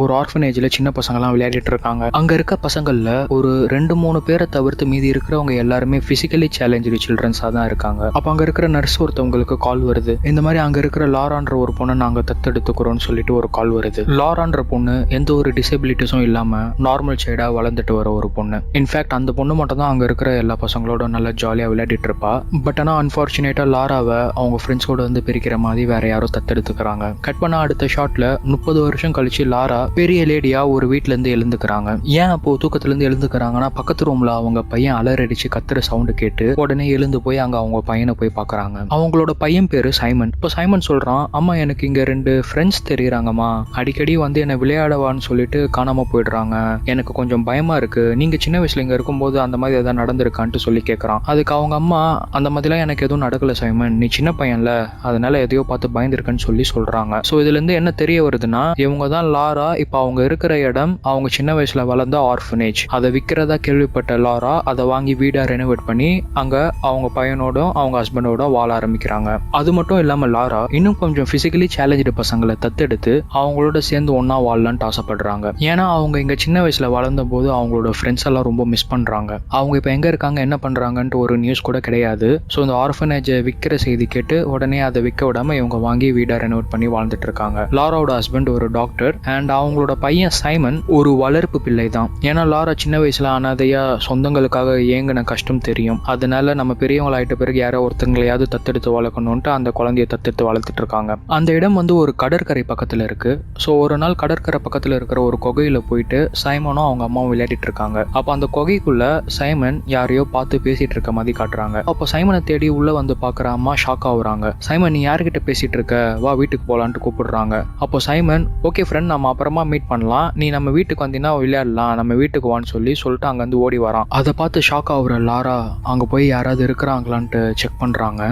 ஒரு ஆர்ஃபனேஜ்ல சின்ன பசங்கலாம் விளையாடிட்டு இருக்காங்க. அங்க இருக்க பசங்கள்ல ஒரு 2-3 பேரை தவிர்த்து மீதி இருக்கிறவங்க எல்லாருமே பிசிக்கலி சேலஞ்சு சில்ட்ரன்ஸா தான் இருக்காங்க. அப்ப அங்க இருக்கிற நர்ஸ் ஒருத்தவங்களுக்கு கால் வருது. இந்த மாதிரி அங்க இருக்கிற லாரான்ற ஒரு பொண்ணை நாங்க தத்தெடுத்துக்கிறோம்னு சொல்லிட்டு ஒரு கால் வருது. லாரான்ற பொண்ணு எந்த ஒரு டிசபிலிட்டிஸும் இல்லாம நார்மல் சைடா வளர்ந்துட்டு வர ஒரு பொண்ணு. இன்ஃபேக்ட் அந்த பொண்ணு மட்டும் தான் அங்க இருக்கிற எல்லா பசங்களோட நல்லா ஜாலியா விளையாடிட்டு இருப்பா. பட் ஆனா அன்பார்ச்சுனேட்டா லாராவை அவங்க ஃப்ரெண்ட்ஸோட வந்து பிரிக்கிற மாதிரி வேற யாரும் தத்தெடுத்துக்கிறாங்க. கட் பண்ண அடுத்த ஷாட்ல 30 வருஷம் கழிச்சு லாரா பெரிய லேடியா ஒரு வீட்டுல இருந்து எழுந்துக்கிறாங்க. ஏன் அப்போ தூக்கத்துல இருந்து எழுந்துக்கிறாங்கன்னா பக்கத்து ரூம்ல அவங்க பையன் அலறடிச்சு கத்துற சவுண்டு கேட்டு உடனே எழுந்து போய் அங்க அவங்க பையனை போய் பாக்குறாங்க. அவங்களோட பையன் பேரு சைமன். இப்போ சைமன் சொல்றான், அம்மா எனக்கு இங்க 2 ஃப்ரெண்ட்ஸ் தெரியுறாங்கம்மா, அடிக்கடி வந்து என்ன விளையாடவான்னு சொல்லிட்டு காணாம போயிடுறாங்க, எனக்கு கொஞ்சம் பயமா இருக்கு, நீங்க சின்ன வயசுல இங்க இருக்கும்போது அந்த மாதிரி ஏதாவது நடந்திருக்கான்ட்டு சொல்லி கேட்கறான். அதுக்கு அவங்க அம்மா, அந்த மாதிரிலாம் எனக்கு எதுவும் நடக்கல சைமன், நீ சின்ன பையன்ல அதனால எதையோ பார்த்து பயந்துருக்குன்னு சொல்றாங்க. ஸோ இதுல இருந்து என்ன தெரிய வருதுன்னா, இவங்க தான் லாரா. இப்போ அவங்க இருக்கிற இடம் அவங்க சின்ன வயசுல வளர்ந்த ஆர்ஃபனேஜ். அதை விற்கிறதா கேள்விப்பட்ட லாரா அதை வாங்கி வீடா ரெனோவேட் பண்ணி அங்க அவங்க பையனோட அவங்க ஹஸ்பண்டோட வாழ ஆரம்பிக்கிறாங்க. அது மட்டும் இல்லாம லாரா இன்னும் கொஞ்சம் பிசிக்கலி சேலஞ்சு பசங்களை தத்தெடுத்து அவங்களோட சேர்ந்து ஒன்னா வாழலான்ட்டு ஆசைப்படுறாங்க. ஏன்னா அவங்க இங்க சின்ன வயசுல வளர்ந்த போது அவங்களோட ஃப்ரெண்ட்ஸ் எல்லாம் ரொம்ப மிஸ் பண்றாங்க. அவங்க இப்ப எங்க இருக்காங்க என்ன பண்றாங்கன்ட்டு ஒரு நியூஸ் கூட கிடையாது. ஸோ இந்த ஆர்ஃபனேஜை விற்கிற செய்தி கேட்டு உடனே அதை விற்க விடாம இவங்க வாங்கி வீடா ரெனோவேட் பண்ணி வாழ்ந்துட்டு இருக்காங்க. லாராவோட ஹஸ்பண்ட் ஒரு டாக்டர் அண்ட் அவங்களோட பையன் சைமன் ஒரு வளர்ப்பு பிள்ளை தான். ஏன்னா லாரா சின்ன வயசுல அனாதையா சொந்தங்களுக்காக ஏங்கின கஷ்டம் தெரியும். அதனால நம்ம பெரியவங்களாயிட்ட பிறகு யாரோ ஒருத்தங்களையாவது தத்தெடுத்து வளர்க்கணும்ட்டு அந்த குழந்தைய தத்தெடுத்து வளர்த்துட்டு இருக்காங்க. அந்த இடம் வந்து ஒரு கடற்கரை பக்கத்துல இருக்கு. ஸோ ஒரு நாள் கடற்கரை பக்கத்துல இருக்கிற ஒரு குகையில போயிட்டு சைமனும் அவங்க அம்மாவும் விளையாடிட்டு இருக்காங்க. அப்ப அந்த குகைக்குள்ள சைமன் யாரையோ பார்த்து பேசிட்டு இருக்க மாதிரி காட்டுறாங்க. அப்போ சைமனை தேடி உள்ள வந்து பாக்குற அம்மா ஷாக் ஆகுறாங்க. சைமன் நீ யாருக்கிட்ட பேசிட்டு இருக்க, வா வீட்டுக்கு போலான்ட்டு கூப்பிடுறாங்க. அப்போ சைமன், ஓகே ஃப்ரெண்ட் நம்ம அப்புறமா மீட் பண்ணலாம், நீ நம்ம வீட்டுக்கு வந்தீங்கன்னா விளையாடலாம், நம்ம வீட்டுக்கு வான்னு சொல்லிட்டு அங்க இருந்து ஓடி வரான். அதை பார்த்து ஷாக் ஆகுற லாரா அங்க போய் யாராவது இருக்கிறாங்களான்ட்டு செக் பண்றாங்க.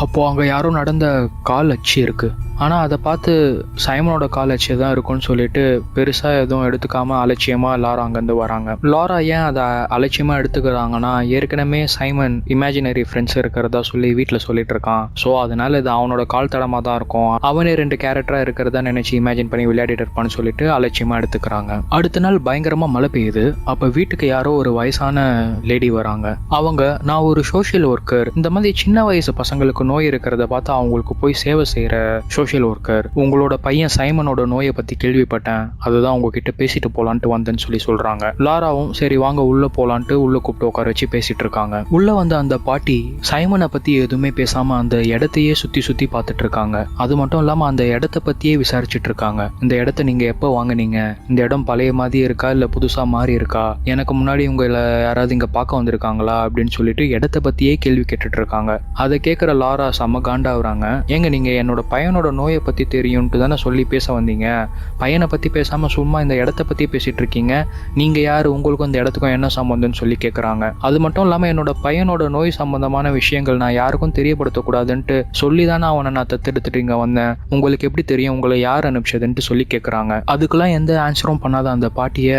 அப்போ அங்க யாரோ நடந்த கால் அச்சு இருக்கு. ஆனா அதை பார்த்து சைமனோட கால் அச்சு தான் இருக்கும்னு சொல்லிட்டு பெருசா எதுவும் எடுத்துக்காம அலட்சியமா லாரா அங்கிருந்து வராங்க. லாரா ஏன் அதை அலட்சியமா எடுத்துக்கிறாங்கன்னா, ஏற்கனவே சைமன் இமேஜினரி ஃப்ரெண்ட்ஸ் இருக்கிறதா சொல்லி வீட்டுல சொல்லிட்டு இருக்கான். ஸோ அதனால இது அவனோட கால் தடமா தான் இருக்கும், அவனே 2 கேரக்டரா இருக்கிறதா நினைச்சு இமேஜின் பண்ணி விளையாடிட்டு இருப்பான்னு சொல்லிட்டு அலட்சியமா எடுத்துக்கிறாங்க. அடுத்த நாள் பயங்கரமா மழை பெய்யுது. அப்ப வீட்டுக்கு யாரோ ஒரு வயசான லேடி வராங்க. அவங்க, நான் ஒரு சோஷியல் ஒர்க்கர், இந்த மாதிரி சின்ன வயசு பசங்களுக்கு நோய் இருக்கிறத பார்த்து அவங்களுக்கு போய் சேவை செய்யற சோஷியல் ஒர்க்கர், உங்களோட பையன் சைமனோட நோயை பத்தி கேள்விப்பட்டேன், அதுதான் உங்ககிட்ட பேசிட்டு போலான்ட்டு வந்தேன்னு சொல்றாங்க. லாராவும் சரி வாங்க உள்ள போலான்ட்டு உள்ள கூப்பிட்டு உட்கார வச்சு பேசிட்டு இருக்காங்க. உள்ள வந்த அந்த பாட்டி சைமனை பத்தி எதுவுமே பேசாம அந்த இடத்தையே சுத்தி பார்த்துட்டு இருக்காங்க. அது மட்டும் இல்லாம அந்த இடத்த பத்தியே விசாரிச்சுட்டு இருக்காங்க. இந்த இடத்த நீங்க எப்ப வாங்குனீங்க, இந்த இடம் பழைய மாதிரி இருக்கா இல்ல புதுசா மாறி இருக்கா, எனக்கு முன்னாடி உங்களை யாராவது இங்க பார்க்க வந்திருக்காங்களா அப்படின்னு சொல்லிட்டு இடத்த பத்தியே கேள்வி கேட்டுட்டு இருக்காங்க. அதை கேட்கிற லாரா செம்ம காண்டாவுறாங்க. ஏங்க நீங்க என்னோட பையனோட நோயை பத்தி தெரியும்ட்டு தானே சொல்லி பேச வந்தீங்க, பையனை பத்தி பேசாம சும்மா இந்த இடத்த பத்தி பேசிட்டு இருக்கீங்க, நீங்க யாரு, உங்களுக்கும் இந்த இடத்துக்கும் என்ன சம்பந்தம்னு சொல்லி கேட்கறாங்க. அது மட்டும் இல்லாம என்னோட பையனோட நோய் சம்பந்தமான விஷயங்கள் நான் யாருக்கும் தெரியப்படுத்தக்கூடாதுன்ட்டு சொல்லி தானே அவனை நான் தத்தெடுத்துட்டு இங்க வந்தேன், உங்களுக்கு எப்படி தெரியும், உங்களை யார் அனுப்பிச்சதுன்ட்டு சொல்லி கேட்கறாங்க. அதுக்கெல்லாம் எந்த ஆன்சரும் பண்ணாத அந்த பாட்டிய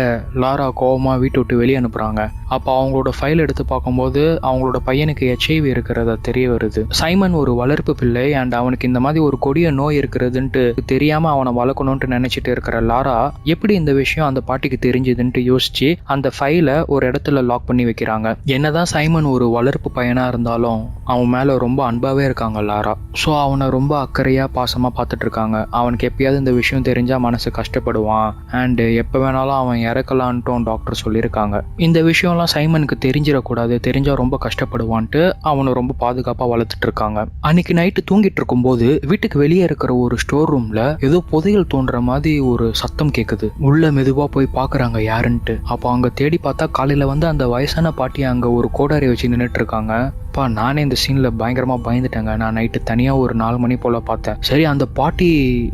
லாரா கோவமா வீட்டை விட்டு வெளியே அனுப்புறாங்க. அப்ப அவங்களோட ஃபைல் எடுத்து பார்க்கும்போது அவங்களோட பையனுக்கு HIV இருக்கிறதா தெரிய வருது. சைமன் ஒரு வளர்ப்பு பிள்ளை அண்ட் அவனுக்கு இந்த மாதிரி ஒரு கொடிய நோய் இருக்கிறதுன்ட்டு தெரியாம அவனை வளர்க்கணும்னு நினைச்சிட்டு இருக்கிற லாரா எப்படி இந்த விஷயம் அந்த பாட்டிக்கு தெரிஞ்சதுன்ட்டு யோசிச்சு அந்த ஃபைலை ஒரு இடத்துல லாக் பண்ணி வைக்கிறாங்க. என்னதான் சைமன் ஒரு வளர்ப்பு பையனா இருந்தாலும் அவன் மேல ரொம்ப அன்பாவே இருக்காங்க லாரா. ஸோ அவனை ரொம்ப அக்கறையா பாசமா பார்த்துட்டு இருக்காங்க. அவனுக்கு எப்பயாவது இந்த விஷயம் தெரிஞ்சா மனசு கஷ்டப்படுவான் அண்ட் எப்ப வேணாலும் அவன் இறக்கலான்ட்டும் டாக்டர் சொல்லியிருக்காங்க. இந்த விஷயம்லாம் சைமனுக்கு தெரிஞ்சிடக்கூடாது, தெரிஞ்சா ரொம்ப கஷ்டப்படுவான்ட்டு அவனை ரொம்ப பாதுகாப்பா வளர்த்துட்டு இருக்காங்க. அன்னைக்கு நைட்டு தூங்கிட்டு இருக்கும்போது வீட்டுக்கு வெளியே இருக்கிற ஒரு ஸ்டோர் ரூம்ல ஏதோ புதையல் தோன்ற மாதிரி ஒரு சத்தம் கேக்குது. உள்ள மெதுவா போய் பாக்குறாங்க யாருன்ட்டு. அப்போ அங்க தேடி பார்த்தா காலையில வந்து அந்த வயசான பாட்டி அங்க ஒரு கோடாரி வச்சு நின்றுட்டு இருக்காங்க. நானே இந்த சீன்ல பயங்கரமா பயந்துட்டேங்க. நான் நைட்டு தனியா ஒரு 4 மணி போல பார்த்தேன். சரி அந்த பாட்டி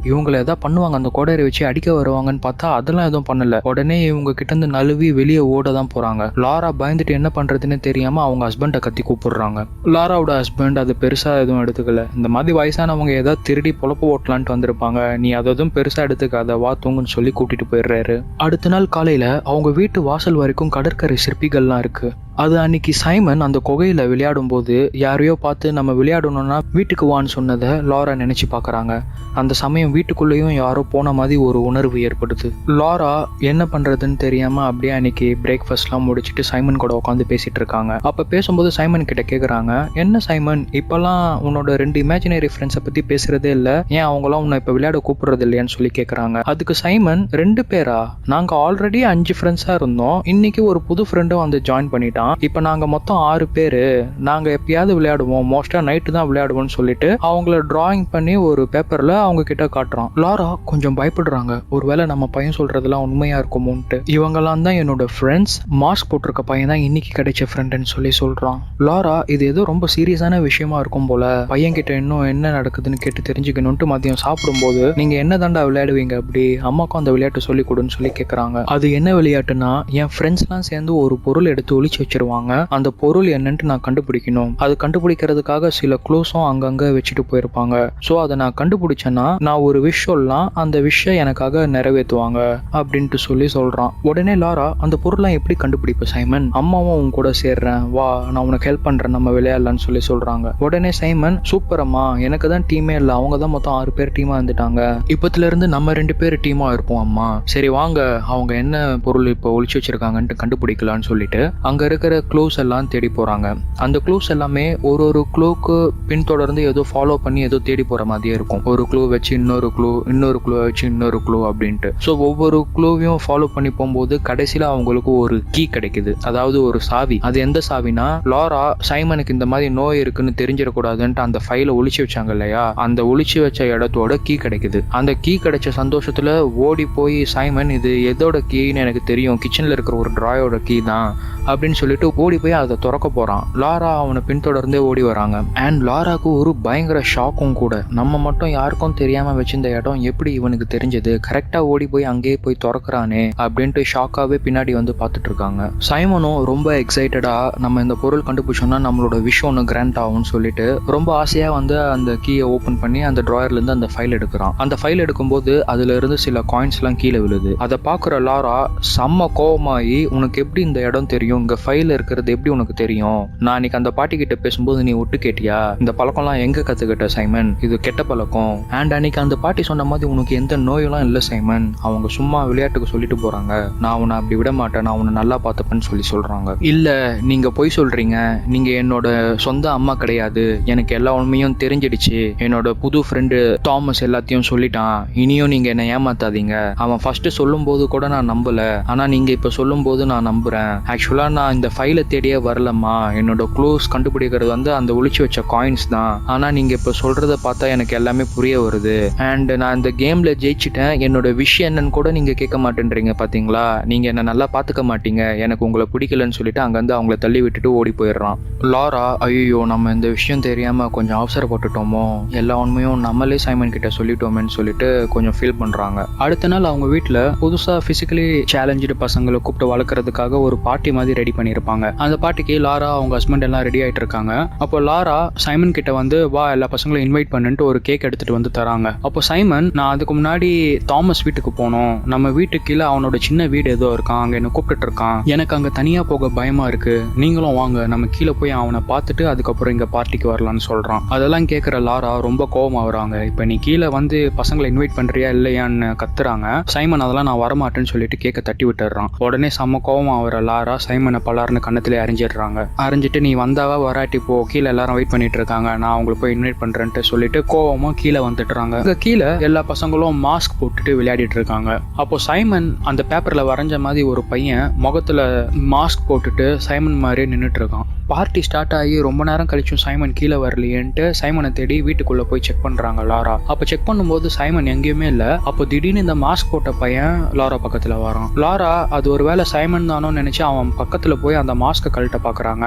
இவங்களை ஏதாவது பண்ணுவாங்க, அந்த கோடாரி வச்சு அடிக்க வருவாங்கன்னு பார்த்தா அதெல்லாம் எதுவும் பண்ணல. உடனே இவங்க கிட்ட இருந்து நழுவி வெளியே ஓட தான் போறாங்க. லாரா பயந்துட்டு என்ன பண்றதுன்னு தெரியாம அவங்க ஹஸ்பண்டை கத்தி கூப்பிடுறாங்க. லாராவோட ஹஸ்பண்ட் அது பெருசா எதுவும் எடுத்துக்கல. இந்த மாதிரி வயசானவங்க ஏதாவது திருடி பொழப்பு ஓட்டலான்ட்டு வந்திருப்பாங்க, நீ அததும் பெருசா எடுத்துக்காத, வா தூங்குன்னு சொல்லி கூட்டிட்டு போயிடுறாரு. அடுத்த நாள் காலையில அவங்க வீட்டு வாசல் வரைக்கும் கடற்கரை சிற்பிகள்லாம் இருக்கு. அது அன்னைக்கு சைமன் அந்த குகையில விளையாடும் போது யாரையோ பார்த்து நம்ம விளையாடணும்னா வீட்டுக்கு வான்னு சொன்னதை லாரா நினைச்சு பார்க்கறாங்க. அந்த சமயம் வீட்டுக்குள்ளேயும் யாரோ போன மாதிரி ஒரு உணர்வு ஏற்படுது. லாரா என்ன பண்றதுன்னு தெரியாம அப்படியே அன்னைக்கு பிரேக்ஃபாஸ்ட்லாம் முடிச்சுட்டு சைமன் கூட உட்காந்து பேசிட்டு இருக்காங்க. அப்ப பேசும்போது சைமன் கிட்ட கேக்குறாங்க, என்ன சைமன் இப்பெல்லாம் உன்னோட 2 இமேஜினரி ஃப்ரெண்ட்ஸை பத்தி பேசுறதே இல்ல, ஏன் அவங்களாம் உன்னை இப்ப விளையாட கூப்பிடுறது இல்லையான்னு சொல்லி கேக்குறாங்க. அதுக்கு சைமன், 2 பேரா? நாங்க ஆல்ரெடி 5 ஃப்ரெண்ட்ஸா இருந்தோம், இன்னைக்கு ஒரு புது ஃப்ரெண்டும் வந்து ஜாயின் பண்ணிட்டான், இப்ப நாங்க மொத்தம் 6 பேரு, நாங்க எப்பயாவது விளையாடுவோம், மோஸ்டா நைட்டு தான் விளையாடுவோம்னு சொல்லிட்டு அவங்கள டிராயிங் பண்ணி ஒரு பேப்பர்ல அவங்க கிட்ட காட்டுறான். லாரா கொஞ்சம் பயப்படுறாங்க, ஒருவேளை நம்ம பையன் சொல்றதெல்லாம் உண்மையா இருக்குமோன்ட்டு. இவங்கெல்லாம் தான் என்னோட ஃப்ரெண்ட்ஸ், மாஸ்க் போட்டிருக்க பையன் தான் இன்னைக்கு கிடைச்ச ஃப்ரெண்டுன்னு சொல்லி சொல்றான். லாரா இது ஏதோ ரொம்ப சீரியஸான விஷயமா இருக்கும் போல, பையன் கிட்ட இன்னும் என்ன நடக்குதுன்னு கேட்டு தெரிஞ்சுக்கணும்ட்டு மதியம் சாப்பிடும்போது, நீங்க என்ன தாண்டா விளையாடுவீங்க அப்படி, அம்மாக்கும் அந்த விளையாட்டு சொல்லி கொடுன்னு சொல்லி கேட்கறாங்க. அது என்ன விளையாட்டுனா, என் ஃப்ரெண்ட்ஸ்லாம் சேர்ந்து ஒரு பொருள் எடுத்து ஒளிச்சு வச்சிருவாங்க, அந்த பொருள் என்னன்ட்டு நான் கண்டுபிடிக்கணும், அது கண்டுபிடிக்கிறதுக்காக சில க்ளூஸும் அங்கங்க வச்சுட்டு போயிருப்பாங்க, ஸோ அதை நான் கண்டுபிடிச்சேன்னா நான் ஒரு விஷ் சொல்லலாம், அந்த விஷயம் எனக்காக நிறைவேற்றுவாங்க அப்படின்ட்டு சொல்லி சொல்றான். உடனே லாரா, அந்த பொருள்லாம் எப்படி கண்டுபிடிப்ப சைமன், அம்மாவும் உன் கூட சேர்றேன் வா, நான் உனக்கு ஹெல்ப் பண்றேன், நம்ம விளையாடலான்னு சொல்லி சொல்றாங்க. உடனே சைமன், சூப்பரம்மா, எனக்கு தான் டீமே இல்லை, அவங்க தான் மொத்தம் 6 பேர் டீமா இருந்துட்டாங்க, இப்பத்துல இருந்து நம்ம 2 பேர் டீமா இருப்போம் அம்மா, சரி வாங்க அவங்க என்ன பொருள் இப்போ ஒளிச்சு வச்சிருக்காங்கன்ட்டு கண்டுபிடிக்கலான்னு சொல்லிட்டு அங்க இருக்கிற க்ளூஸ் எல்லாம் தேடி போறாங்க. அந்த க்ளூஸ் எல்லாமே ஒரு க்ளூக்கு பின்தொடர்ந்து ஏதோ ஃபாலோ பண்ணி ஏதோ தேடி போற மாதிரியே இருக்கும். ஒரு க்ளூ வச்சு இன்னொரு க்ளூ வச்சு இன்னொரு க்ளூ அப்படின்ட்டு. ஸோ ஒவ்வொரு க்ளூவையும் ஃபாலோ பண்ணி போகும்போது கடைசியில அவங்களுக்கு ஒரு கீ கிடைக்குது, அதாவது ஒரு சாவி. அது எந்த சாவினா, லாரா சைமனுக்கு இந்த மாதிரி நோய் இருக்குன்னு தெரிஞ்சிடக்கூடாதுன்ட்டு அந்த ஃபைலை ஒளிச்சு வச்சாங்க இல்லையா, அந்த ஒளிச்சு வச்ச இடத்தோட கீ கிடைக்குது. அந்த கீ கிடைச்ச சந்தோஷத்துல ஓடி போய் சைமன், இது எதோட கீன்னு எனக்கு தெரியும், கிச்சன்ல இருக்கிற ஒரு டிராயோட கீ தான் அப்படின்னு சொல்லிட்டு ஓடி போய் அதை திறக்க போறான். லாரா அவனை பின்தொடர்ந்தே ஓடி வராங்க. அண்ட் லாராக்கு ஒரு பயங்கர ஷாக்கும் கூட, நம்ம மட்டும் யாருக்கும் தெரியாம வச்சிருந்த இடம் எப்படி இவனுக்கு தெரிஞ்சது, கரெக்டா ஓடி போய் அங்கேயே போய் திறக்கிறானே அப்படின்ட்டு ஷாக்காவே பின்னாடி வந்து பார்த்துட்டு இருக்காங்க. சைமனும் ரொம்ப எக்ஸைட்டடா, நம்ம இந்த பொருள் கண்டுபிடிச்சோம்னா நம்மளோட விஷயம் ஒன்று கிராண்ட் ஆகும்னு சொல்லிட்டு ரொம்ப ஆசையா வந்து அந்த கீயை ஓபன் பண்ணி அந்த டிராயர்ல இருந்து அந்த ஃபைல் எடுக்கிறான். அந்த ஃபைல் எடுக்கும்போது அதுல இருந்து சில காயின்ஸ் எல்லாம் கீழே விழுது. அதை பாக்குற லாரா செம்ம கோவமாயி, உனக்கு எப்படி இந்த இடம் தெரியும், இங்க ஃபைல் இருக்கிறது எப்படி உனக்கு தெரியும், நான் அன்னைக்கு அந்த பாட்டி கிட்ட பேசும்போது நீ ஒட்டு கேட்டியா, இந்த பழக்கம்லாம் எங்க கத்துக்கிட்ட சைமன், இது கெட்ட பழக்கம், அண்ட் அன்னைக்கு அந்த பாட்டி சொன்ன மாதிரி உனக்கு எந்த நோயெல்லாம் இல்லை சைமன், அவங்க சும்மா விளையாட்டுக்கு சொல்லிட்டு போறாங்க, நான் உன்னை அப்படி விட மாட்டேன், நான் உன்னை நல்லா பார்த்துப்பேன்னு சொல்லி சொல்றாங்க. இல்ல நீங்க பொய் சொல்றீங்க, நீங்க என்னோட சொந்த அம்மா கிடையாது, எனக்கு எல்லா உண்மையும் தெரிஞ்சிடுச்சு, என்னோட புது ஃப்ரெண்டு தாமஸ் எல்லாத்தையும் சொல்லிட்டான், இனியும் நீங்க என்ன ஏமாத்தாதீங்க, அவன் ஃபர்ஸ்ட் சொல்லும் போது கூட நான் நம்பல, ஆனா நீங்க இப்ப சொல்லும் போது நான் நம்புறேன், ஆக்சுவலா நான் இந்த ஃபைலை தேடியே வரலம்மா, என்னோட க்ளூஸ் கண்டுபிடிக்கிறது வந்து அந்த ஒளிச்சு வச்ச காயின்ஸ் தான், ஆனா நீங்க இப்ப சொல்றத பார்த்தா எனக்கு எல்லாமே புரிய வருது, அண்ட் நான் இந்த கேம்ல ஜெயிச்சிட்டேன், என்னோட விஷயம் என்னன்னு கூட நீங்க கேட்க மாட்டேன்றீங்க பாத்தீங்களா, நீங்க என்ன நல்லா பாத்துக்க மாட்டீங்க, எனக்கு உங்களை பிடிக்கலன்னு சொல்லிட்டு அங்கிருந்து அவங்கள தள்ளி விட்டுட்டு ஓடி போயிடுறான். லாரா, ஐயோ நம்ம இந்த விஷயம் தெரியாம கொஞ்சம் அவசரப்பட்டுட்டோமோ, எல்லா உண்மையும் நம்மளே சைமன் கிட்ட சொல்லிட்டோமேன்னு சொல்லிட்டு கொஞ்சம் ஃபீல் பண்றாங்க. அடுத்த நாள் அவங்க வீட்டுல புதுசா பிசிக்கலி சேலஞ்சு பசங்களை கூப்பிட்டு வளர்க்கறதுக்காக ஒரு பார்ட்டி மாதிரி ரெடி பண்ணியிருப்பாங்க. அந்த பார்ட்டிக்கு லாரா அவங்க ஹஸ்பண்ட் எல்லாம் ரெடி ஆயிட்டு இருக்காங்க. அப்போ லாரா சைமன் கிட்ட வந்து, வா எல்லா பசங்களும் இன்வைட் பண்ணிட்டு ஒரு கேக் எடுத்துட்டு வந்து தராங்க. அப்போ சைமன், நான் அதுக்கு முன்னாடி தாமஸ் வீட்டுக்கு போனோம், நம்ம வீட்டுக்கு கீழே அவனோட சின்ன வீடு ஏதோ இருக்கான், அங்க என்ன கூப்பிட்டு இருக்கான், எனக்கு அங்க தனியா போக பயமா இருக்கு, நீங்களும் வாங்க நம்ம கீழே போய் அவனை பார்த்துட்டு அதுக்கப்புறம் இங்க பார்ட்டிக்கு வரலான்னு சொல்றான். அதெல்லாம் கேட்கிற லாரா ரொம்ப கோவமா வராங்க. இப்ப நீ கீழே வந்து பசங்களை இன்வைட் பண்றியா இல்லையான்னு கத்துறாங்க. சைமன் அதெல்லாம் நான் வரமாட்டேன்னு சொல்லிட்டு கேக்க தட்டி விட்டுறான். உடனே செம்ம கோவமா வர லாரா சைமனை பலாருன்னு கண்ணத்திலே அறிஞ்சிடுறாங்க. அறிஞ்சிட்டு, நீ வந்தாவா வராட்டி போ, கீழே எல்லாரும் வெயிட் பண்ணிட்டு இருக்காங்க, நான் உங்களுக்கு போய் இன்வைட் பண்றேன்ட்டு சொல்லிட்டு கோவமா கீழே வந்துட்டுறாங்க. கீழே எல்லா பசங்களும் மாஸ்க் போட்டுட்டு விளையாடிட்டு இருக்காங்க. அப்போ சைமன் அந்த பேப்பர்ல வரைஞ்ச மாதிரி ஒரு பையன் முகத்துல மாஸ்க் போட்டுட்டு சைமன் மாதிரி நின்றுட்டு இருக்கான். பார்ட்டி ஸ்டார்ட் ஆகி ரொம்ப நேரம் கழிச்சும் சைமன் கீழே வரலையேன்ட்டு சைமனை தேடி வீட்டுக்குள்ள போய் செக் பண்றாங்க லாரா. அப்ப செக் பண்ணும்போது சைமன் எங்கேயுமே இல்ல. அப்போ திடீர்னு இந்த மாஸ்க் போட்ட பையன் லாரா பக்கத்துல வரான். லாரா அது ஒரு வேளை சைமன் தானோ நினைச்சு அவன் பக்கத்துல போய் அந்த மாஸ்க கழட்ட பாக்குறாங்க.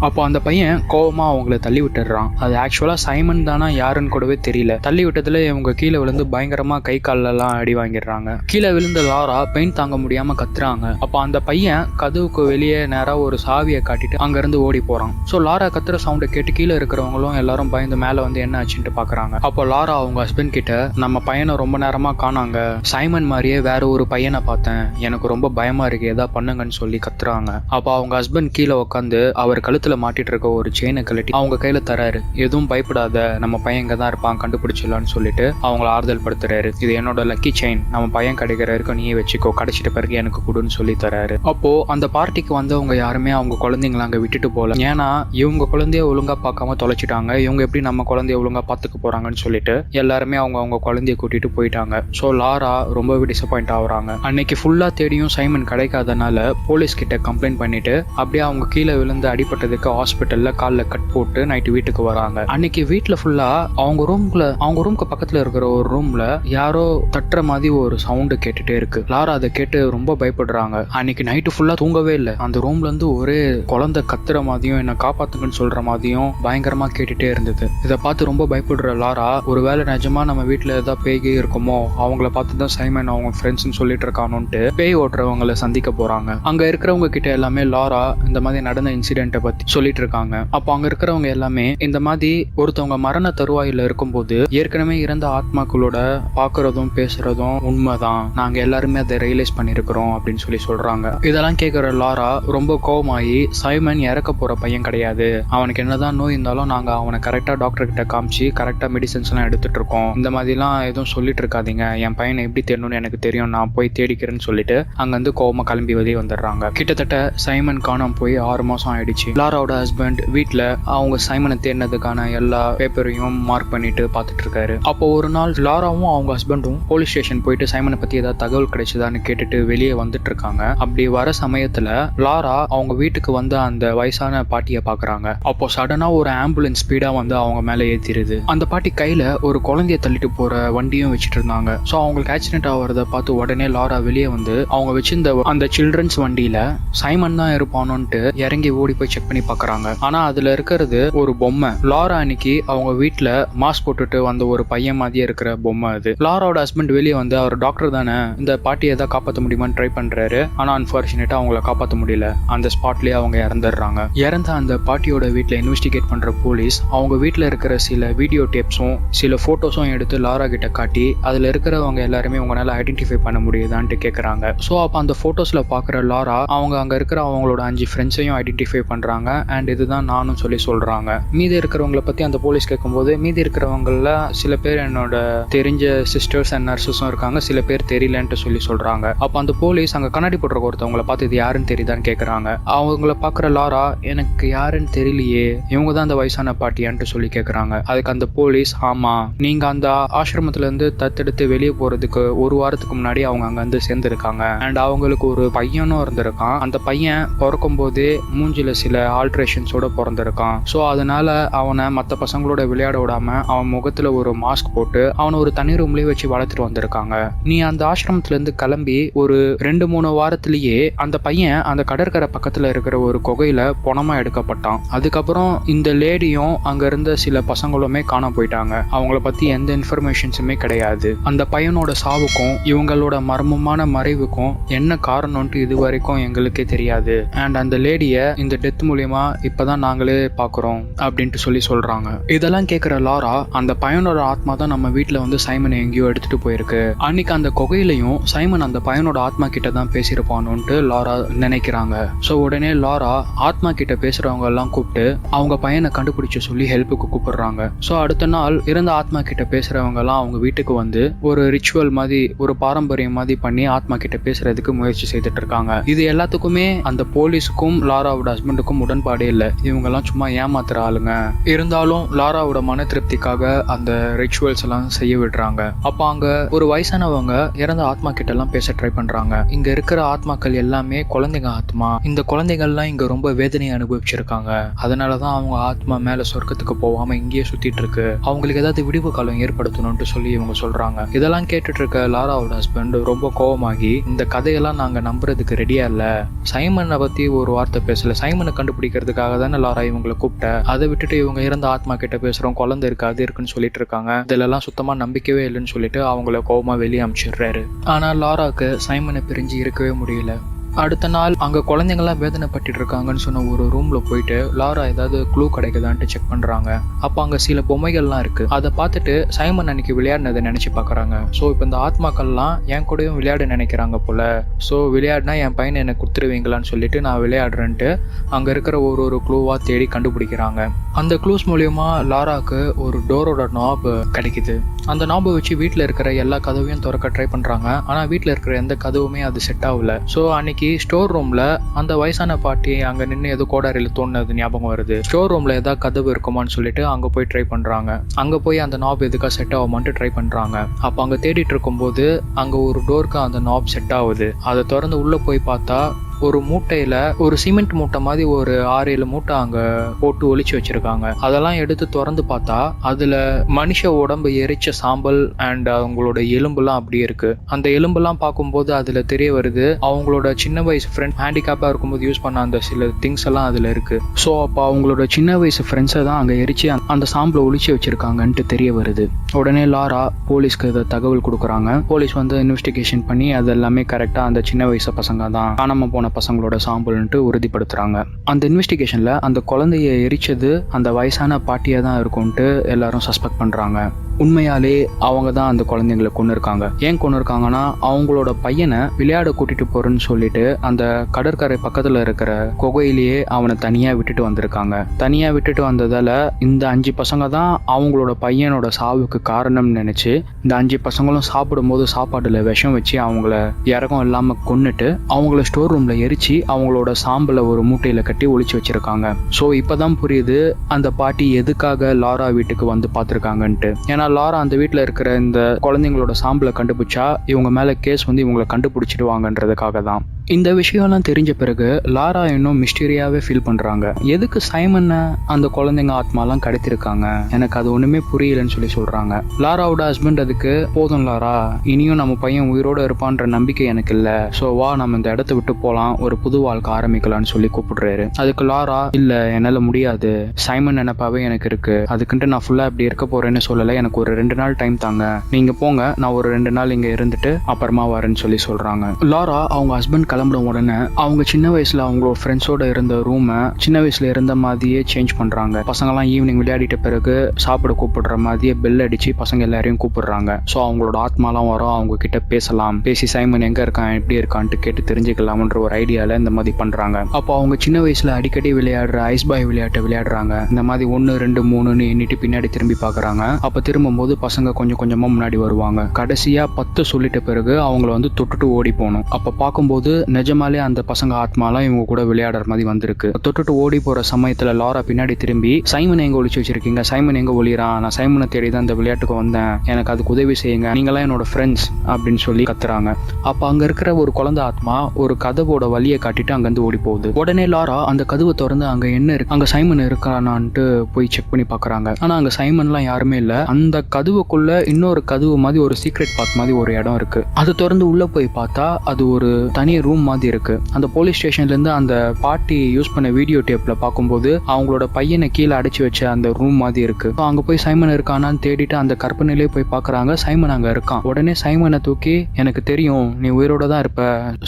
அப்போ அந்த பையன் கோவமா அவங்கள தள்ளி விட்டுறான். அது ஆக்சுவலா சைமன் தானா யாருன்னு கூடவே தெரியல. தள்ளி விட்டதுல இவங்க கீழே விழுந்து பயங்கரமா கை காலெல்லாம் அடி வாங்கிடுறாங்க. கீழே விழுந்த லாரா பெயின் தாங்க முடியாம கத்துறாங்க. அப்போ அந்த பையன் கதவுக்கு வெளியே நேரா ஒரு சாவியை காட்டிட்டு அங்க இருந்து ஓடி போறான். சோ லாரா கத்துற சவுண்டை கேட்டு கீழே இருக்கிறவங்களும் எல்லாரும் பயந்து மேல வந்து என்ன ஆச்சுன்னு பாக்குறாங்க. அப்போ லாரா அவங்க ஹஸ்பண்ட் கிட்ட, நம்ம பையனை ரொம்ப நேரமா காணாங்க, சைமன் மாதிரியே வேற ஒரு பையனை பார்த்தேன், எனக்கு ரொம்ப பயமா இருக்கு, ஏதா பண்ணுங்கன்னு சொல்லி கத்துறாங்க. அப்போ அவங்க ஹஸ்பண்ட் கீழே உட்காந்து அவர் கழுத்துல மாட்டிட்டு இருக்க ஒரு செயினை கழட்டி அவங்க கையில தராரு. எதுவும் பயப்படாத, நம்ம பையன் இங்க தான் இருப்பான், கண்டுபிடிச்சிடலான்னு சொல்லிட்டு அவங்கள ஆறுதல் படுத்துறாரு. இது என்னோட லக்கி செயின், நம்ம பையன் கிடைக்கிற வரைக்கும் நீயே வச்சுக்கோ, கிடைச்சிட்ட பிறகு எனக்கு கொடுன்னு சொல்லி தராரு. அப்போ அந்த பார்ட்டிக்கு வந்தவங்க யாருமே அவங்க குழந்தைங்களை அங்க விட்டுட்டு போல. ஏன்னா இவங்க குழந்தைய ஒழுங்கா பார்க்காம தொலைச்சிட்டாங்க, இவங்க எப்படி நம்ம குழந்தைய ஒழுங்கா பாத்துக்க போறாங்கன்னு சொல்லிட்டு எல்லாருமே அவங்க குழந்தைய கூட்டிட்டு போயிட்டாங்க. சோ லாரா ரொம்பவே டிசப்பாயிண்ட் ஆகுறாங்க. அன்னைக்கு ஃபுல்லா தேடியும் சைமன் கிடைக்காதனால போலீஸ் கிட்ட கம்ப்ளைண்ட் பண்ணிட்டு அப்படியே அவங்க கீழே விழுந்து அடிபட்டதுக்கு ஹாஸ்பிட்டல்ல கால்ல கட் போட்டு நைட்டு வீட்டுக்கு வராங்க. அன்னைக்கு வீட்டுல ஃபுல்லா அவங்க ரூம்க்கு பக்கத்துல இருக்கிற ஒரு ரூம்ல யாரோ தட்டுற மாதிரி ஒரு சவுண்ட் கேட்டுட்டே இருக்கு. லாரா அதை கேட்டு ரொம்ப பயப்படுறாங்க. அன்னைக்கு நைட்டு ஃபுல்லா தூங்கவே இல்லை. அந்த ரூம்ல இருந்து ஒரே குழந்தை கத்துற மாதிரியும் என்ன காப்பாத்துங்கன்னு சொல்ற மாதிரியும் பயங்கரமா கேட்டுட்டே இருந்தது. இதை பார்த்து ரொம்ப பயப்படுற லாரா, ஒருவேளை நிஜமா நம்ம வீட்டுல ஏதாவது பேய் இருக்குமோ, அவங்கள பார்த்துதான் சைமன் அவங்க ஃப்ரெண்ட்ஸ்ன்னு சொல்லிட்டு இருக்கானுன்ட்டு பேய் ஓட்டுறவங்களை சந்திக்க போறாங்க. அங்க இருக்கிறவங்க கிட்ட எல்லாமே லாரா இந்த மாதிரி நடந்த இன்சிடென்ட்டை பத்தி சொல்லிட்டு இருக்காங்க. அப்போ அங்க இருக்கிறவங்க எல்லாமே இந்த மாதிரி ஒருத்தவங்க மரண தருவாயில இருக்கும்போது ஏற்கனவே இறந்த ஆத்மாக்களோட பாக்குறதும் பேசுறதும் உண்மைதான், நாங்க எல்லாருமே அதை ரியலைஸ் பண்ணிருக்கிறோம் அப்படின்னு சொல்லி சொல்றாங்க. இதெல்லாம் கேட்கிற லாரா ரொம்ப கோவமாயி, சைமன் இறக்க போற பையன் கிடையாது, அவனுக்கு என்னதான் நோய் இருந்தாலும் நாங்க அவனை கரெக்டா டாக்டர் கிட்ட காமிச்சு கரெக்டா மெடிசன்ஸ் எல்லாம் எடுத்துட்டு இருக்கோம், இந்த மாதிரிலாம் எதுவும் சொல்லிட்டு இருக்காதீங்க, என் பையனை எப்படி தேடணும்னு எனக்கு தெரியும், நான் போய் தேடிக்கிறேன்னு சொல்லிட்டு அங்க வந்து கோவமா கிளம்பி வெளியே வந்துடுறாங்க. கிட்டத்தட்ட சைமன் காணாம போய் 6 மாசம் ஆயிடுச்சு. லாராவோட ஹஸ்பண்ட் வீட்டுல அவங்க சைமனை தேடினதுக்கான எல்லா பேப்பரையும் மார்க் பண்ணிட்டு பாத்துட்டு இருக்காரு. அப்போ ஒரு நாள் லாராவும் அவங்க ஹஸ்பண்டும் போலீஸ் ஸ்டேஷன் போயிட்டு சைமனை பத்தி ஏதாவது தகவல் கிடைச்சதான்னு கேட்டுட்டு வெளியே வந்துட்டு இருக்காங்க. அப்படி வர சமயத்துல லாரா அவங்க வீட்டுக்கு வந்து அந்த வயசான பாட்டியை பாக்குறாங்க. அப்போ சடனா ஒரு ஆம்புலன்ஸ் ஸ்பீடா வந்து அவங்க மேல ஏத்திருது. அந்த பாட்டி கையில ஒரு குழந்தைய தள்ளிட்டு போற வண்டியும் வச்சுட்டு இருந்தாங்க. சோ அவங்களுக்கு ஆக்சிடென்ட் ஆகிறத பார்த்து உடனே லாரா வெளியே வந்து அவங்க வச்சிருந்த அந்த சில்ட்ரன்ஸ் வண்டியில சைமன் தான் இருப்பானோன்ட்டு இறங்கி ஓடி போய் செக் பண்ணி பாக்குறாங்க. ஆனா அதுல இருக்கிறது ஒரு பொம்மை. லாரா அன்னைக்கு அவங்க வீட்டுல மாஸ்க் போட்டுட்டு வந்த ஒரு பையன் மாதிரியே இருக்கிற பொம்மை அது. லாராவோட ஹஸ்பண்ட் வெளியே வந்து அவர் டாக்டர் தானே, இந்த பாட்டியை ஏதாவது காப்பாற்ற முடியுமான்னு ட்ரை பண்றாரு. ஆனா அன்பார்ச்சுனேட்டா அவங்கள காப்பாற்ற முடியல. அந்த ஸ்பாட்லயே அவங்க இறந்துடுறாங்க. இறந்த அந்த பாட்டியோட வீட்டுல இன்வெஸ்டிகேட் பண்ற போலீஸ் அவங்க வீட்டுல இருக்கிற சில வீடியோ டேப்ஸும் சில போட்டோஸும் எடுத்து லாரா கிட்ட காட்டி அதுல இருக்கிறவங்க எல்லாருமே உங்களால ஐடென்டிஃபை பண்ண முடியுதான்ட்டு கேக்குறாங்க. சோ அப்ப அந்த போட்டோஸ்ல பாக்குற லாரா அவங்க அங்க இருக்கிற அவங்களோட 5 ஃப்ரெண்ட்ஸையும் ஐடென்டிஃபை பண்றாங்க. அண்ட் இதுதான் நானும் சொல்லி சொல்றாங்க. மீதி இருக்கிறவங்களை பத்தி அந்த போலீஸ் கேட்கும்போது மீதி இருக்கிறவங்கள சில பேர் என்னோட தெரிஞ்ச சிஸ்டர்ஸ் அண்ட் நர்சஸும் இருக்காங்க, சில பேர் தெரியலன்ட்டு சொல்லி சொல்றாங்க. அப்ப அந்த போலீஸ் அங்க கண்ணாடி போடுற ஒருத்தவங்களை பார்த்து இது யாருன்னு தெரியுதான்னு கேக்குறாங்க. அவங்கள பாக்குற லாரா, எனக்கு யாருன்னு தெரியலையே, இவங்க தான் அந்த வயசான பாட்டியான்ட்டு சொல்லி கேக்குறாங்க. அதுக்கு அந்த போலீஸ், ஆமா, நீங்க அந்த ஆசிரமத்துல இருந்து தத்தெடுத்து வெளியே போறதுக்கு 1 வாரத்துக்கு முன்னாடி அவங்க அங்க வந்து சேர்ந்திருக்காங்க. அண்ட் அவங்களுக்கு ஒரு பையனும் இருந்திருக்கான். அந்த பையன் பிறக்கும் போதே மூஞ்சில சில ஆல்ட்ரேஷன்ஸோட பிறந்திருக்கான். ஸோ அதனால அவனை மற்ற பசங்களோட விளையாட விடாம அவன் முகத்துல ஒரு மாஸ்க் போட்டு அவனை ஒரு தனி ரூம்லயே வச்சு வளர்த்துட்டு வந்திருக்காங்க. நீ அந்த ஆசிரமத்துல இருந்து கிளம்பி ஒரு 2-3 வாரத்திலேயே அந்த பையன் அந்த கடற்கரை பக்கத்துல இருக்கிற ஒரு குகையில பணமா எடுக்கப்பட்டான். அதுக்கப்புறம் இந்த லேடியும் அங்க இருந்த சில பசங்களுமே காண போயிட்டாங்க. அவங்கள பத்தி எந்த இன்ஃபர்மேஷன்ஸுமே கிடையாது. அந்த பையனோட சாவுக்கும் இவங்களோட மர்மமான மறைவுக்கும் என்ன காரணம்ட்டு இது வரைக்கும் எங்களுக்கே தெரியாது. அண்ட் அந்த லேடிய இந்த டெத் மூலியமா இப்பதான் நாங்களே பாக்குறோம் அப்படின்ட்டு சொல்லி சொல்றாங்க. இதெல்லாம் கேட்கிற லாரா, அந்த பையனோட ஆத்மா தான் நம்ம வீட்டுல வந்து சைமனை எங்கேயோ எடுத்துட்டு போயிருக்கு. அன்னைக்கு அந்த குகையிலையும் சைமன் அந்த பையனோட ஆத்மா கிட்ட தான் பேசியிருப்பானுன்ட்டு லாரா நினைக்கிறாங்க. ஸோ உடனே லாரா ஆத்மா கிட்ட பேசுறவங்க எல்லாம் கூப்பிட்டு அவங்க பையனை கண்டுபிடிச்சு சொல்லி ஹெல்ப்புக்கு கூப்பிடுறாங்க. ஸோ அடுத்த நாள் இறந்த ஆத்மா கிட்ட பேசுறவங்க எல்லாம் அவங்க வீட்டுக்கு வந்து ஒரு ரிச்சுவல் மாதிரி ஒரு பாரம்பரியம் மாதிரி பண்ணி ஆத்மா கிட்ட பேசுறதுக்கு முயற்சி செய்துட்டு இருக்காங்க. இது எல்லாத்துக்குமே அந்த போலீஸுக்கும் லாராவோட ஹஸ்பண்டுக்கும் உடன்பாடே இல்லை. இவங்க எல்லாம் சும்மா ஏமாத்துற ஆளுங்க. இருந்தாலும் லாராவோட மன திருப்திக்காக அந்த ரிச்சுவல்ஸ் எல்லாம் செய்ய விடுறாங்க. அப்ப அங்க ஒரு வயசானவங்க இறந்த ஆத்மா கிட்ட எல்லாம் பேச ட்ரை பண்றாங்க. இங்க இருக்கிற ஆத்மாக்கள் எல்லாமே குழந்தைங்க ஆத்மா. இந்த குழந்தைகள்லாம் இங்க ரொம்ப வேதனையை அனுபவிச்சிருக்காங்க. அதனாலதான் அவங்க ஆத்மா மேல சொர்க்கத்துக்கு போகாம இங்கேயே சுத்திட்டு இருக்கு. அவங்களுக்கு ஏதாவது விடிவு காலம் ஏற்படுத்தணும்னு சொல்லி இவங்க சொல்றாங்க. இதெல்லாம் கேட்டுட்டு இருக்க லாராவோட ஹஸ்பண்ட் ரொம்ப கோவமாகி, இந்த கதையெல்லாம் நாங்க நம்புறதுக்கு ரெடியா இல்ல, சைமனை பத்தி ஒரு வார்த்தை பேசல, சைமனை கண்டுபிடிக்க கண்டுபிடிக்கிறதுக்காக தானே லாரா இவங்களை கூப்பிட்ட, அதை விட்டுட்டு இவங்க இறந்த ஆத்மா கிட்ட பேசுறோம், குழந்தை இருக்கு அது இருக்குன்னு சொல்லிட்டு இருக்காங்க, இதெல்லாம் சுத்தமா நம்பிக்கவே இல்லைன்னு சொல்லிட்டு அவங்கள கோவமா வெளியே அனுப்பிச்சிடுறாரு. ஆனா லாராக்கு சைமனை பிரிஞ்சு இருக்கவே முடியல. அடுத்த நாள் அங்கே குழந்தைங்கள்லாம் வேதனைப்பட்டு இருக்காங்கன்னு சொன்ன ஒரு ரூம்ல போயிட்டு லாரா ஏதாவது க்ளூ கிடைக்குதான்ட்டு செக் பண்றாங்க. அப்போ அங்கே சில பொம்மைகள்லாம் இருக்கு. அதை பார்த்துட்டு சைமன் அன்னைக்கு விளையாடினதை நினைச்சு பார்க்குறாங்க. ஸோ இப்போ இந்த ஆத்மாக்கள்லாம் என் கூடயும் விளையாட நினைக்கிறாங்க போல. ஸோ விளையாடினா என் பையனை எனக்கு கொடுத்துருவீங்களான்னு சொல்லிட்டு நான் விளையாடுறேன்ட்டு அங்கே இருக்கிற ஒரு க்ளூவாக தேடி கண்டுபிடிக்கிறாங்க. அந்த க்ளூஸ் மூலியமா லாராக்கு ஒரு டோரோட நாப் கிடைக்குது. அந்த நாபை வச்சு வீட்டில் இருக்கிற எல்லா கதவையும் திறக்க ட்ரை பண்றாங்க. ஆனால் வீட்டில் இருக்கிற எந்த கதவுமே அது செட் ஆகல. ஸோ அன்னைக்கு ஸ்டோர் ரூம்ல அந்த வயசான பாட்டி அங்க நின்று ஏதோ கோடாரியில் தோணுது ஞாபகம் வருது. ஸ்டோர் ரூம்ல ஏதாவது கதவு இருக்குமான்னு சொல்லிட்டு அங்க போய் ட்ரை பண்றாங்க. அங்க போய் அந்த நாப் எதுக்கா செட் ஆகுமான்ட்டு ட்ரை பண்றாங்க. அப்ப அங்க தேடிட்டு இருக்கும்போது அங்க ஒரு டோருக்கு அந்த நாப் செட் ஆகுது. அதை திறந்து உள்ள போய் பார்த்தா ஒரு மூட்டையில ஒரு சிமெண்ட் மூட்டை மாதிரி ஒரு 6-7 மூட்டை அங்க போட்டு ஒளிச்சு வச்சிருக்காங்க. அதெல்லாம் எடுத்து திறந்து பார்த்தா அதுல மனுஷ உடம்பு எரிச்ச சாம்பல் அண்ட் அவங்களோட எலும்புலாம் அப்படியே இருக்கு. அந்த எலும்புலாம் பார்க்கும்போது அதுல தெரிய வருது அவங்களோட சின்ன வயசு ஃப்ரெண்ட் ஹேண்டிகேப்பா இருக்கும்போது யூஸ் பண்ண அந்த சில திங்ஸ் எல்லாம் அதுல இருக்கு. ஸோ அப்போ அவங்களோட சின்ன வயசு ஃப்ரெண்ட்ஸை தான் அங்க எரிச்சு அந்த சாம்பலை ஒளிச்சு வச்சிருக்காங்கன்ட்டு தெரிய வருது. உடனே லாரா போலீஸ்க்கு இதை தகவல் கொடுக்குறாங்க. போலீஸ் வந்து இன்வெஸ்டிகேஷன் பண்ணி அது எல்லாமே கரெக்டா அந்த சின்ன வயசு பசங்க தான் காணாம போன பசங்களோட சாம்பல்ன்ட்டு உறுதிப்படுத்துறாங்க. அந்த இன்வெஸ்டிகேஷன்ல அந்த குழந்தைய எரிச்சது அந்த வயசான பாட்டியா தான் இருக்கும்ட்டு எல்லாரும் சஸ்பெக்ட் பண்றாங்க. உண்மையாலே அவங்க தான் அந்த குழந்தைங்களை கொண்டு இருக்காங்க. ஏன் கொண்டு இருக்காங்கன்னா அவங்களோட பையனை விளையாட கூட்டிட்டு போறேன்னு சொல்லிட்டு அந்த கடற்கரை பக்கத்துல இருக்கிற குகையிலேயே அவனை தனியா விட்டுட்டு வந்திருக்காங்க. தனியா விட்டுட்டு வந்ததால இந்த 5 பசங்க தான் அவங்களோட பையனோட சாவுக்கு காரணம்னு நினைச்சு இந்த 5 பசங்களும் சாப்பிடும் போது சாப்பாடுல விஷம் வச்சு அவங்கள இறக்கம் இல்லாம கொன்னுட்டு அவங்கள ஸ்டோர் ரூம்ல எரிச்சு அவங்களோட சாம்பலை ஒரு மூட்டையில கட்டி ஒளிச்சு வச்சிருக்காங்க. ஸோ இப்பதான் புரியுது அந்த பாட்டி எதுக்காக லாரா வீட்டுக்கு வந்து பார்த்திருக்காங்கன்ட்டு. ஏன்னா லாரா அந்த வீட்டில் இருக்கிற இந்த குழந்தைங்களோட சாம்பலை கண்டுபிடிச்சா இவங்க மேல கேஸ் வந்து இவங்களை கண்டுபிடிச்சிடுவாங்கன்றதுக்காக தான். இந்த விஷயம்லாம் தெரிஞ்ச பிறகு லாரா இன்னும் மிஸ்டீரியாவே ஃபீல் பண்றாங்க. எதுக்கு சைமனை அந்த குழந்தைங்க ஆத்மாலாம் கடத்திருக்காங்க, எனக்கு அது ஒண்ணுமே புரியலன்னு சொல்லி சொல்றாங்க. லாராவோட ஹஸ்பண்ட் அதுக்கு போதும் லாரா, இனியும் நம்ம பையன் உயிரோட இருப்பான்ற நம்பிக்கை எனக்கு இல்ல, ஸோ வா நம்ம இந்த இடத்த விட்டு போலாம், ஒரு புது வாழ்க்கை ஆரம்பிக்கலாம்னு சொல்லி கூப்பிடுறாரு. அதுக்கு லாரா இல்ல என்னால முடியாது, சைமன் நினைப்பாவே எனக்கு இருக்கு, அதுக்குன்ட்டு நான் ஃபுல்லா இப்படி இருக்க போறேன்னு சொல்லல, எனக்கு ஒரு 2 நாள் டைம் தாங்க, நீங்க போங்க, நான் ஒரு 2 நாள் இங்க இருந்துட்டு அப்புறமா வரேன்னு சொல்லி சொல்றாங்க. லாரா அவங்க ஹஸ்பண்ட் கிளம்பின உடனே அவங்க சின்ன வயசுல அவங்களோட ஃப்ரெண்ட்ஸோட இருந்த ரூமை சின்ன வயசுல இருந்த மாதிரியே சேஞ்ச் பண்றாங்க. பசங்கெல்லாம் ஈவினிங் விளையாடிட்ட பிறகு சாப்பிட கூப்பிடுற மாதிரியே பெல் அடிச்சு பசங்க எல்லாரையும் கூப்பிடுறாங்க. ஸோ அவங்களோட ஆத்மாலாம் வரும், அவங்க கிட்ட பேசலாம், பேசி சைமன் எங்க இருக்கான் எப்படி இருக்கான்ட்டு கேட்டு தெரிஞ்சுக்கலாம்ன்ற ஒரு ஐடியால இந்த மாதிரி பண்றாங்க. அப்போ அவங்க சின்ன வயசுல அடிக்கடி விளையாடுற ஐஸ் பாய் விளையாட்டை விளையாடுறாங்க. இந்த மாதிரி 1 2 3ன்னு எண்ணிட்டு பின்னாடி திரும்பி பாக்குறாங்க. அப்ப திரும்பும் போது பசங்க கொஞ்சம் கொஞ்சமா முன்னாடி வருவாங்க. கடைசியா 10 சொல்லிட்ட பிறகு அவங்கள வந்து தொட்டுட்டு ஓடி போகணும். அப்ப பார்க்கும்போது நிஜமாலே அந்த பசங்க ஆத்மாலாம் இவங்க கூட விளையாடுற மாதிரி வந்திருக்கு. தொட்டுட்டு ஓடி போற சமயத்துல லாரா பின்னாடி திரும்பி சைமன் எங்க ஒளிச்சு வச்சிருக்கீங்க, சைமன் எங்க ஒளிறான், நான் சைமனை தேடி தான் இந்த விளையாட்டுக்கு வந்தேன், எனக்கு அதுக்கு உதவி செய்யுங்க, நீங்களாம் என்னோட ஃப்ரெண்ட்ஸ் அப்படின்னு சொல்லி கத்துறாங்க. அப்ப அங்க இருக்கிற ஒரு குழந்தை ஆத்மா ஒரு கதவோட வழியை காட்டிட்டு அங்கிருந்து ஓடி போகுது. உடனே லாரா அந்த கதவை திறந்து அங்க என்ன இருக்கு, அங்க சைமன் இருக்கானான்ட்டு போய் செக் பண்ணி பாக்குறாங்க. ஆனா அங்க சைமன்லாம் யாருமே இல்ல. அந்த கதவுக்குள்ள இன்னொரு கதவு மாதிரி ஒரு சீக்ரெட் பாத் மாதிரி ஒரு இடம் இருக்கு. அதை திறந்து உள்ள போய் பார்த்தா அது ஒரு தனி ரூம் மாதிரி இருக்கு. அந்த போலீஸ் ஸ்டேஷன்ல இருந்து அந்த பாட்டி யூஸ் பண்ண வீடியோ டேப்ல பார்க்கும்போது அவங்களோட பையனை கீழே அடைச்சு வச்ச அந்த ரூம் மாதிரி இருக்கு. அங்க போய் சைமன் இருக்கானான்னு தேடிட்டு அந்த கற்பனையிலே போய் பாக்குறாங்க. சைமன் அங்க இருக்கான். உடனே சைமனை தூக்கி எனக்கு தெரியும் நீ உயிரோட தான் இருப்ப,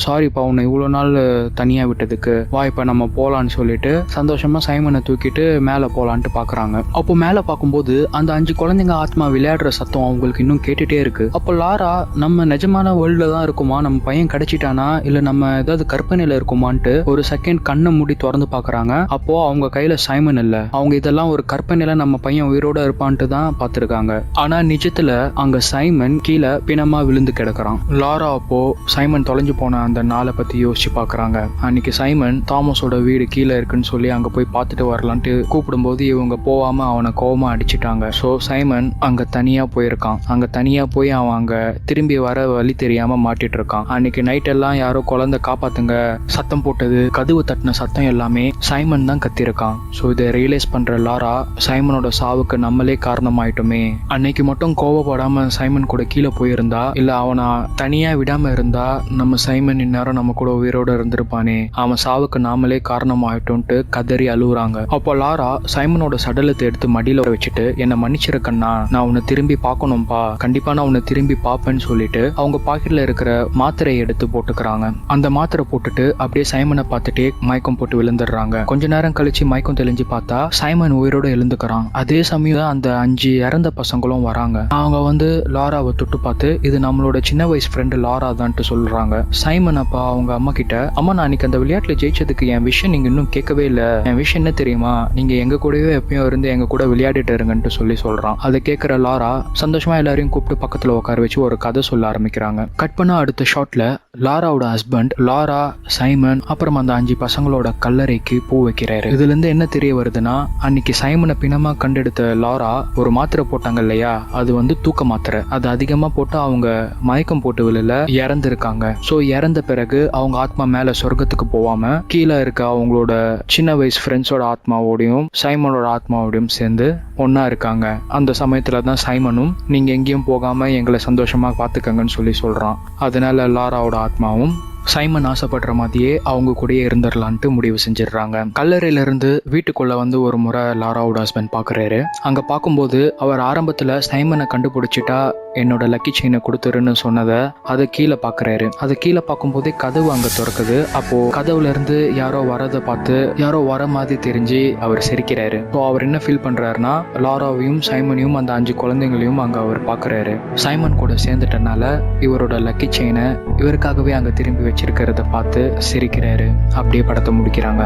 சாரிப்பா உன்னை இவ்வளவு நாள் தனியா விட்டதுக்கு, வா இப்ப நம்ம போலான்னு சொல்லிட்டு சந்தோஷமா சைமனை தூக்கிட்டு மேல போலான்ட்டு பாக்குறாங்க. அப்போ மேல பார்க்கும்போது அந்த 5 குழந்தைங்க ஆத்மா விளையாடுற சத்தம் அவங்களுக்கு இன்னும் கேட்டுட்டே இருக்கு. அப்போ லாரா நம்ம நிஜமான வேர்ல்ட்ல தான் இருக்குமா, நம்ம பையன் கிடைச்சிட்டானா இல்ல நம்ம ஏதாவது கற்பனையில இருக்குமான்ட்டு ஒரு செகண்ட் கண்ணை மூடி திறந்து பாக்குறாங்க. அப்போ அவங்க கையில சைமன் இல்ல. அவங்க இதெல்லாம் ஒரு கற்பனையில நம்ம பையன் உயிரோட இருப்பான்ட்டு தான் பாத்துருக்காங்க. ஆனா நிஜத்துல அங்க சைமன் கீழே பிணமா விழுந்து கிடக்குறான். லாரா அப்போ சைமன் தொலைஞ்சு போன அந்த நாளை பத்தி யோசிச்சு பாக்குறாங்க. அன்னைக்கு சைமன் தாமஸோட வீடு கீழே இருக்குன்னு சொல்லி அங்க போய் பார்த்துட்டு வரலான்ட்டு கூப்பிடும்போது இவங்க போகாம அவனை கோவமா அடிச்சுட்டாங்க. ஸோ சைமன் அங்க தனியா போயிருக்கான். அங்க தனியா போய் அவன் அங்க திரும்பி வர வழி தெரியாம மாட்டிட்டு இருக்கான். அன்னைக்கு நைட் எல்லாம் யாரோ குழந்தை காப்பாத்துங்க சத்தம் போட்டது, கதவு தட்டின சத்தம் எல்லாமே சைமன் தான் கத்திருக்கான். ஸோ இதை ரியலைஸ் பண்ற லாரா சைமனோட சாவுக்கு நம்மளே காரணமாயிட்டோமே, அன்னைக்கு மட்டும் கோவப்படாம சைமன் கூட கீழே போயிருந்தா இல்ல அவனை தனியா விடாம இருந்தா நம்ம சைமன் இந்நேரம் நம்ம கூட உயிரோட உயிரோட இருந்திருப்பானே, அவன் சாவுக்கு நாமளே காரணமாயிட்டோன்ட்டு கதறி அழுகுறாங்க. அப்போ லாரா சைமனோட சடலத்தை எடுத்து மடியில வச்சுட்டு, என்னை மன்னிச்சிருக்கண்ணா, நான் உன்னை திரும்பி பார்க்கணும்பா, கண்டிப்பா நான் உன்னை திரும்பி பார்ப்பேன்னு சொல்லிட்டு அவங்க பாக்கெட்ல இருக்கிற மாத்திரையை எடுத்து போட்டுக்கிறாங்க. அந்த மாத்திரை போட்டுட்டு அப்படியே சைமனை பார்த்துட்டே மயக்கம் போட்டு விழுந்துடுறாங்க. கொஞ்ச நேரம் கழிச்சு மயக்கம் தெளிஞ்சு பார்த்தா சைமன் உயிரோட எழுந்துக்கிறான். அதே சமயம் அந்த 5 இறந்த பசங்களும் வராங்க. அவங்க வந்து லாராவை தொட்டு பார்த்து, இது நம்மளோட சின்ன வயசு ஃப்ரெண்டு லாரா தான்ட்டு சொல்றாங்க. சைமன் அப்பா அவங்க அம்மா கிட்ட, அம்மா நான் அன்னைக்கு அந்த விளையாட்டுல ஜெயிச்சதுக்கு என் விஷயம் நீங்க இன்னும் கேட்கவே இல்லை, என் விஷயம் என்ன தெரியுமா, நீங்க எங்க கூடவே எப்பயும் இருந்து எங்க கூட விளையாடிட்டு இருங்கன்ட்டு சொல்றான். அதை கேட்கிற லாரா சந்தோஷமா எல்லாரையும் கூப்பிட்டு பக்கத்துல உட்கார வச்சு ஒரு கதை சொல்ல ஆரம்பிக்கிறாங்க. கட் பண்ண அடுத்த ஷாட்ல லாராவோட ஹஸ்பண்ட் லாரா, சைமன் அப்புறம் அந்த 5 பசங்களோட கல்லறைக்கு பூ வைக்கிறாரு. இதுல இருந்து என்ன தெரிய வருதுன்னா, அன்னைக்கு சைமனை பிணமா கண்டெடுத்த லாரா ஒரு மாத்திரை போட்டாங்க இல்லையா, அது வந்து தூக்க மாத்திரை. அது அதிகமா போட்டு அவங்க மயக்கம் போட்டு விழல இறந்துருக்காங்க. ஸோ இறந்த பிறகு அவங்க ஆத்மா மேல சொர்க்கத்துக்கு போவாம கீழே இருக்க அவங்களோட சின்ன வயசு ஃப்ரெண்ட்ஸோட ஆத்மாவோடையும் சைமனோட ஆத்மாவோடையும் சேர்ந்து ஒன்னா இருக்காங்க. அந்த சமயத்துல தான் சைமனும், நீங்க எங்கேயும் போகாம எங்களை சந்தோஷமா பாத்துக்கங்கன்னு சொல்றான். அதனால லாராவோட ஆத்மாவும் சைமன் ஆசைப்படுற மாதிரியே அவங்க கூடயே இருந்துடலான்ட்டு முடிவு செஞ்சிடுறாங்க. கல்லறையில இருந்து வீட்டுக்குள்ள வந்து ஒரு முறை லாராவோட ஹஸ்பண்ட் பாக்குறாரு. அங்க பார்க்கும்போது அவர் ஆரம்பத்துல சைமனை கண்டுபிடிச்சிட்டா என்னோட லக்கி செயினை கொடுத்துருன்னு சொன்னதை அதை கீழே பாக்குறாரு. அதை கீழே பார்க்கும்போதே கதவு அங்க திறக்குது. அப்போ கதவுல இருந்து யாரோ வரதை பார்த்து யாரோ வர மாதிரி தெரிஞ்சு அவர் சிரிக்கிறாரு. ஸோ அவர் என்ன ஃபீல் பண்றாருன்னா, லாராவையும் சைமனையும் அந்த 5 குழந்தைங்களையும் அங்க அவர் பாக்குறாரு. சைமன் கூட சேர்ந்துட்டனால இவரோட லக்கி செயினை இவருக்காகவே அங்க திரும்பி வச்சிருக்கிறத பார்த்து சிரிக்கிறாரு. அப்படியே படத்தை முடிக்கிறாங்க.